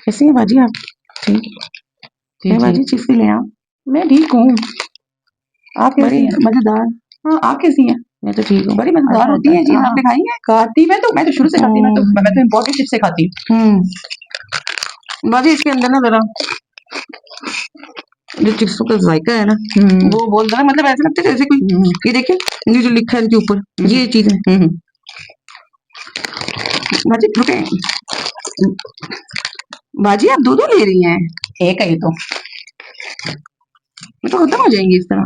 कैसी हैं बाजी आप? ठीक है बाजी, चीज ले आप। मैं ठीक हूँ, आप कैसी बड़ी हैं? मजेदार। हाँ, आप कैसी हैं? मैं तो ठीक हूँ। बड़ी मजेदार अच्छा होती अच्छा है अच्छा, चीज, हाँ आपने खाई है? खाती मैं तो शुरू से खाती, मैं तो इम्पोर्टेड चिप से खाती बाजी इसके अंदर ना जरा जो चिप्सों का जायका है ना, हूँ। वो बहुत ज्यादा, मतलब ऐसा लगता है जैसे कोई, ये देखिए ये जो लिखा है इनके ऊपर, ये चीज है। बाजी रुके, बाजी आप दो ले रही हैं? एक है ये तो। ये तो खत्म हो जाएंगी इस तरह।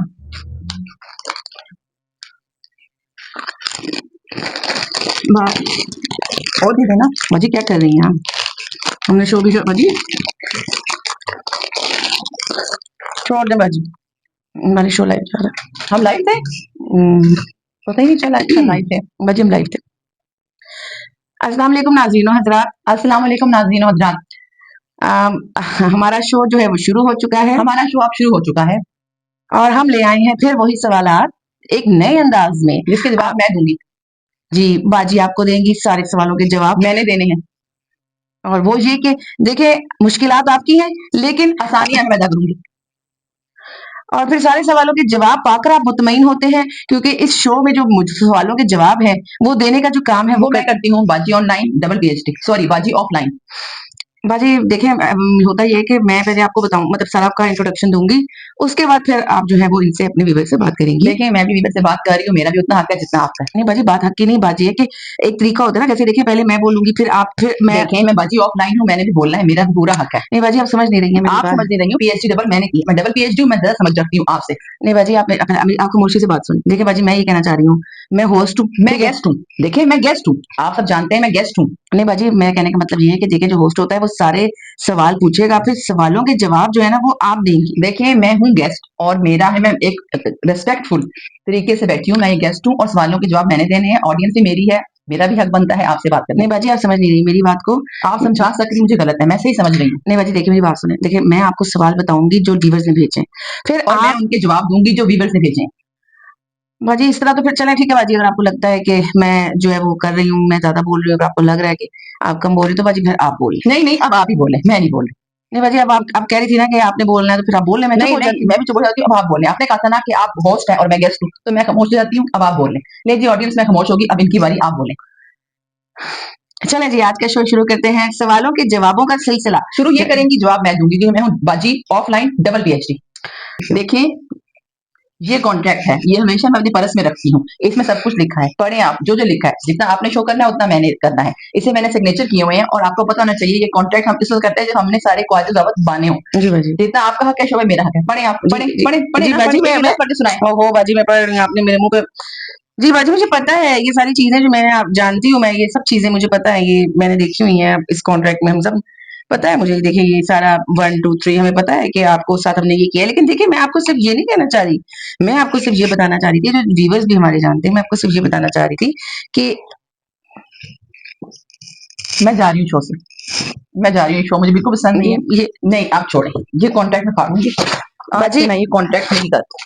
और भी है ना बाजी क्या कर रही हैं आप? हमने शो भी बाजी छोड़ दे बाजी, हमारे शो लाइव जा रहा है। हम लाइव थे, पता ही नहीं चला। अच्छा लाइव थे बाजी, हम लाइव थे। अस्सलाम वालेकुम नाज़रीन हजरात। अस्सलाम वालेकुम नाज़रीन और हज़रात। हमारा शो जो है वो शुरू हो चुका है, हमारा शो अब शुरू हो चुका है और हम ले आए हैं फिर वही सवालात एक नए अंदाज में, जिसके जवाब मैं दूंगी। जी बाजी आपको देंगी सारे सवालों के जवाब, मैंने देने हैं, और वो ये कि देखिए मुश्किलात आपकी हैं लेकिन आसानियां मैं पैदा करूंगी। और फिर सारे सवालों के जवाब पाकर आप मुतमईन होते हैं, क्योंकि इस शो में जो सवालों के जवाब हैं वो देने का जो काम है वो मैं करती हूँ बाजी ऑनलाइन डबल PhD, सॉरी बाजी ऑफलाइन। बाजी देखें, होता ये है कि मैं पहले आपको बताऊं, मतलब सारा का इंट्रोडक्शन दूंगी, उसके बाद फिर आप जो है वो इनसे अपने व्यूअर से बात करेंगी। देखिए मैं भी वीवर से बात कर रही हूँ, मेरा भी उतना हक है जितना आपका है। नहीं बाजी, बात हक की नहीं, बाजी है कि एक तरीका होता है ना, जैसे देखिए पहले मैं बोलूंगी फिर आप, फिर मैं। देखें मैं बाजी ऑफलाइन हूँ, मैंने भी बोलना है, मेरा भी पूरा हक है। नहीं बाजी आप समझ नहीं रही हैं मेरी आप बात। समझ नहीं रही हूँ, PhD डबल मैंने की, मैं डबल PhD हूँ, मैं ज्यादा समझ जाती हूँ आपसे। नहीं बाजी, आप आप खामोशी से बात सुन। देखिए बाजी मैं ये कहना चाह रही हूँ, मैं होस्ट हूँ, मैं गेस्ट हूँ। देखिए मैं गेस्ट हूँ, आप सब जानते हैं मैं गेस्ट हूँ। नहीं बाजी, मैं कहने का मतलब ये है कि देखिए जो होस्ट होता है वो सारे सवाल पूछेगा, फिर सवालों के जवाब जो है ना वो आप देंगी। देखिए मैं हूँ गेस्ट और मेरा है, मैं एक रिस्पेक्टफुल तरीके से बैठी हूँ, मैं ये गेस्ट हूँ और सवालों के जवाब मैंने देने हैं, ऑडियंस भी मेरी है, मेरा भी हक बनता है आपसे बात करने। नहीं बाजी आप समझ नहीं रही मेरी बात को, आप समझा सकती, मुझे गलत है, मैं सही समझ रही हूँ। नहीं बाजी देखिए मेरी बात सुने, देखिए मैं आपको सवाल बताऊंगी जो व्यूअर्स ने भेजे, फिर और मैं उनके जवाब दूंगी जो व्यूअर्स ने भेजे। बाजी इस तरह तो फिर चले ठीक है बाजी, अगर आपको लगता है कि मैं जो है वो कर रही हूँ, मैं ज्यादा बोल रही हूँ, अगर आपको लग रहा है कि आप कम बोल रही हो, तो बाजी फिर आप बोलिए। नहीं नहीं, अब आप ही बोले, मैं नहीं बोल रही। नहीं बाजी, अब आप कह रही थी ना कि आपने बोलना है, तो फिर आप बोल लें, मैं चुप नहीं हो नहीं, जाती हूँ। मैं भी चुप हो जाती हूँ, अब आप बोले। आपने कहा था ना कि आप होस्ट है और मैं गेस्ट हूँ, तो मैं खामोश हो जाती हूँ, अब आप बोले। ले जी ऑडियंस, मैं खामोश होगी, अब इनकी बारी, आप बोले। चले जी आज का शो शुरू करते हैं, सवालों के जवाबों का सिलसिला शुरू ये करेंगी, जवाब मैं दूंगी, क्योंकि मैं हूँ बाजी ऑफलाइन डबल PhD। देखिए ये कॉन्ट्रैक्ट है, ये हमेशा मैं अपनी पर्स में रखती हूँ, इसमें सब कुछ लिखा है, पढ़े आप, जो जो लिखा है, जितना आपने शो करना है उतना मैंने करना है। इसे मैंने सिग्नेचर किए हुए हैं और आपको पता होना चाहिए ये कॉन्ट्रैक्ट हम इस वक्त करते हैं जब हमने सारे कॉलेज दावत बाने हो। जी बाजी, जितना आपका हक है शो में मेरा हक है, पढ़े आप, पढ़े पढ़े पढ़े जी ना, बाजी, पढ़े मैं पढ़ के सुनाए। हो बाजी मैं पढ़ रही हूँ, आपने मेरे मुंह पे। जी बाजी मुझे पता है ये सारी चीजें जो मैं आप जानती हूँ, मैं ये सब चीजें मुझे पता है, ये मैंने देखी हुई है इस कॉन्ट्रैक्ट में, हम सब पता है मुझे। देखिए ये सारा 1 2 3 हमें पता है कि आपको साथ हमने ये किया है, लेकिन देखिए मैं आपको सिर्फ ये नहीं कहना चाह रही, मैं आपको सिर्फ ये बताना चाह रही थी, जो व्यूअर्स भी हमारे जानते हैं, मैं आपको सिर्फ ये बताना चाह रही थी कि मैं जा रही हूँ शो से, मैं जा रही हूँ, शो मुझे बिल्कुल पसंद नहीं है। ये नहीं आप छोड़े, ये कॉन्ट्रैक्ट में फाड़ूंगी, आज बाजी से मैं ये कॉन्ट्रैक्ट नहीं करता।